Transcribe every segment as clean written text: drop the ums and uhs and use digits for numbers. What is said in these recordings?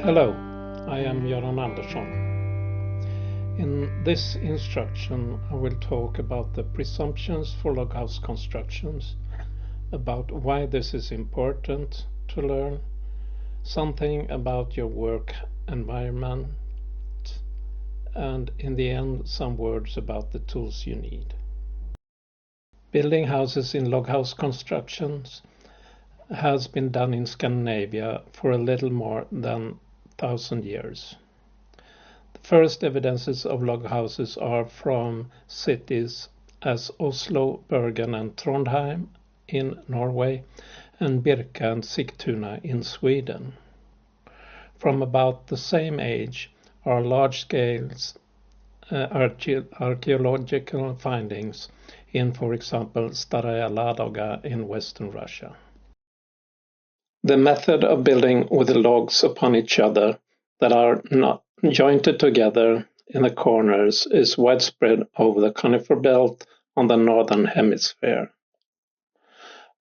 Hello, I am Göran Andersson. In this instruction I will talk about the presumptions for loghouse constructions, about why this is important to learn, something about your work environment, and in the end some words about the tools you need. Building houses in loghouse constructions has been done in Scandinavia for a little more than 1,000 years. The first evidences of log houses are from cities as Oslo, Bergen and Trondheim in Norway, and Birka and Sigtuna in Sweden. From about the same age are large-scale archaeological findings in, for example, Staraya Ladoga in western Russia. The method of building with the logs upon each other that are not jointed together in the corners is widespread over the conifer belt on the northern hemisphere.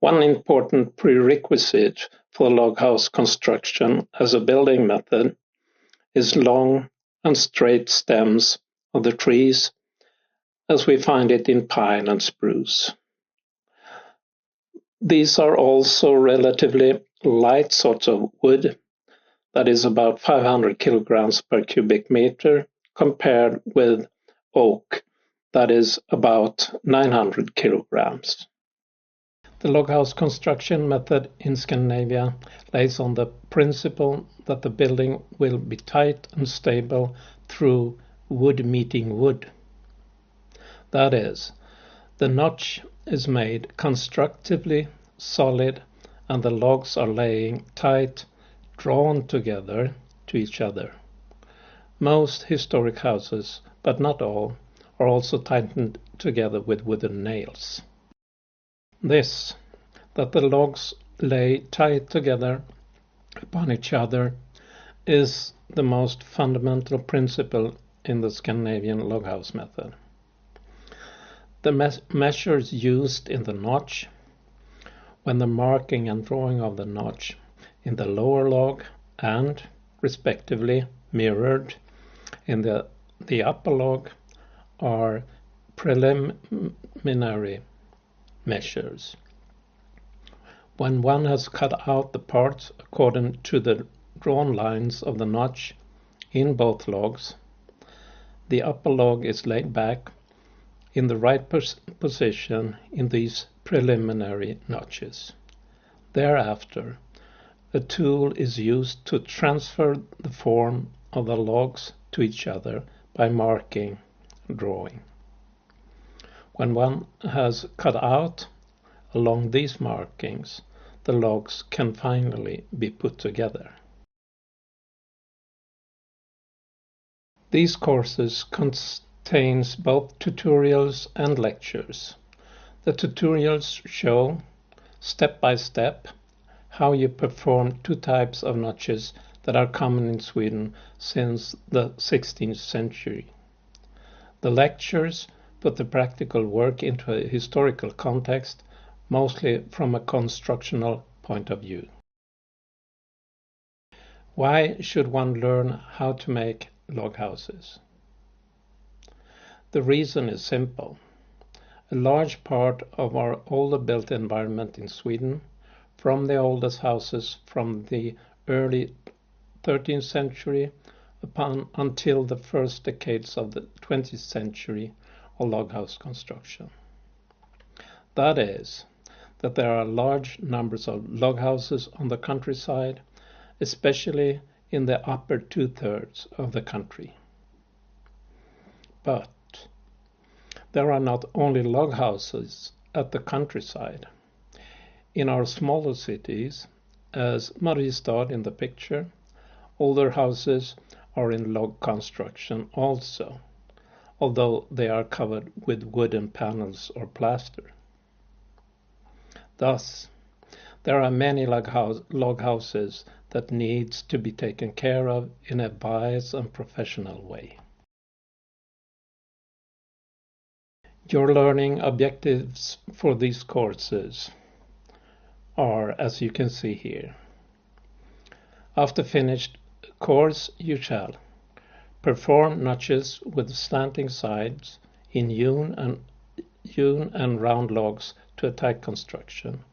One important prerequisite for log house construction as a building method is long and straight stems of the trees, as we find it in pine and spruce. These are also relatively light sorts of wood, that is about 500 kilograms per cubic meter, compared with oak, that is about 900 kilograms. The loghouse construction method in Scandinavia lays on the principle that the building will be tight and stable through wood meeting wood. That is, the notch is made constructively solid and the logs are laying tight, drawn together to each other. Most historic houses, but not all, are also tightened together with wooden nails. This, that the logs lay tight together upon each other, is the most fundamental principle in the Scandinavian loghouse method. The measures used in the notch, when the marking and drawing of the notch in the lower log and, respectively, mirrored in the upper log, are preliminary measures. When one has cut out the parts according to the drawn lines of the notch in both logs, the upper log is laid back in the right position in these preliminary notches. Thereafter, a tool is used to transfer the form of the logs to each other by marking and drawing. When one has cut out along these markings, the logs can finally be put together. These courses contains both tutorials and lectures. The tutorials show, step by step, how you perform two types of notches that are common in Sweden since the 16th century. The lectures put the practical work into a historical context, mostly from a constructional point of view. Why should one learn how to make log houses? The reason is simple. A large part of our older built environment in Sweden, from the oldest houses from the early 13th century until the first decades of the 20th century, are log house construction. That is, that there are large numbers of log houses on the countryside, especially in the upper two-thirds of the country. But there are not only log houses at the countryside. In our smaller cities, as Mariestad in the picture, older houses are in log construction also, although they are covered with wooden panels or plaster. Thus, there are many log houses that needs to be taken care of in a wise and professional way. Your learning objectives for these courses are, as you can see here. After finished course you shall perform notches with slanting sides in hewn and round logs to a tight construction.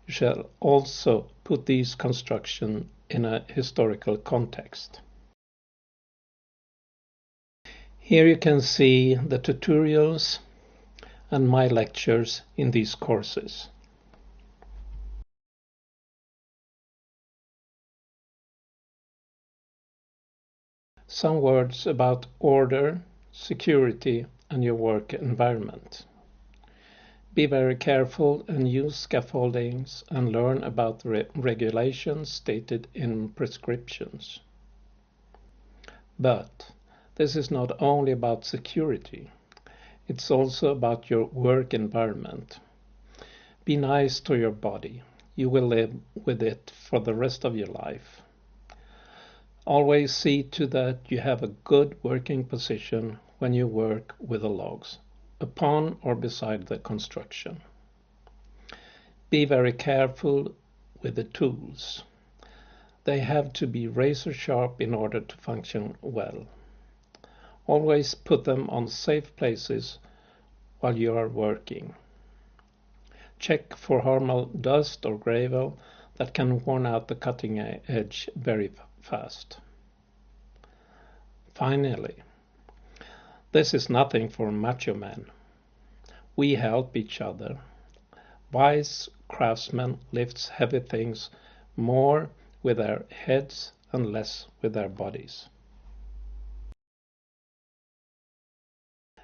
You shall also put these constructions in a historical context. Here you can see the tutorials and my lectures in these courses. Some words about order, security, and your work environment. Be very careful and use scaffoldings and learn about the regulations stated in prescriptions. But this is not only about security, it's also about your work environment. Be nice to your body. You will live with it for the rest of your life. Always see to that you have a good working position when you work with the logs, upon or beside the construction. Be very careful with the tools. They have to be razor sharp in order to function well. Always put them on safe places while you are working. Check for harmful dust or gravel that can worn out the cutting edge very fast. Finally, this is nothing for macho men. We help each other. Wise craftsmen lift heavy things more with their heads and less with their bodies.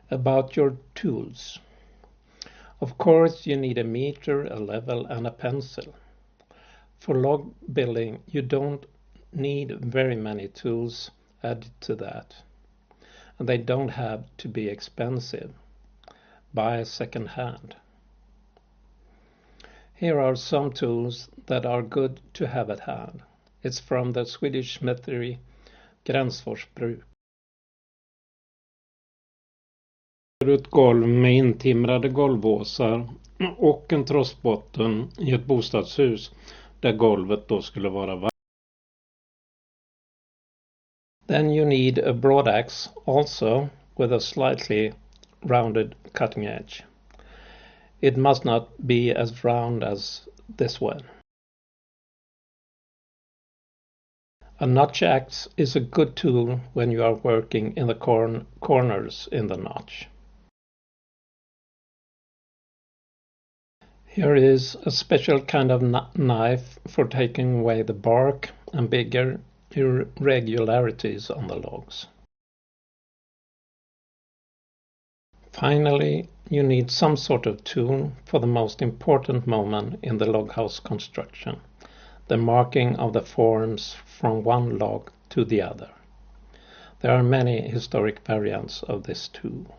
About your tools. Of course, you need a meter, a level, and a pencil. For log building, you don't need very many tools added to that. And they don't have to be expensive. Buy second hand. Here are some tools that are good to have at hand. It's from the Swedish smithery Gränsforsbruk. Ett golv med intimrade golvåsar och en trossbotten i ett bostadshus där golvet då skulle vara varmt. Then you need a broad axe also with a slightly rounded cutting edge. It must not be as round as this one. A notch axe is a good tool when you are working in the corners in the notch. Here is a special kind of knife for taking away the bark and bigger irregularities on the logs. Finally, you need some sort of tool for the most important moment in the log house construction, the marking of the forms from one log to the other. There are many historic variants of this tool.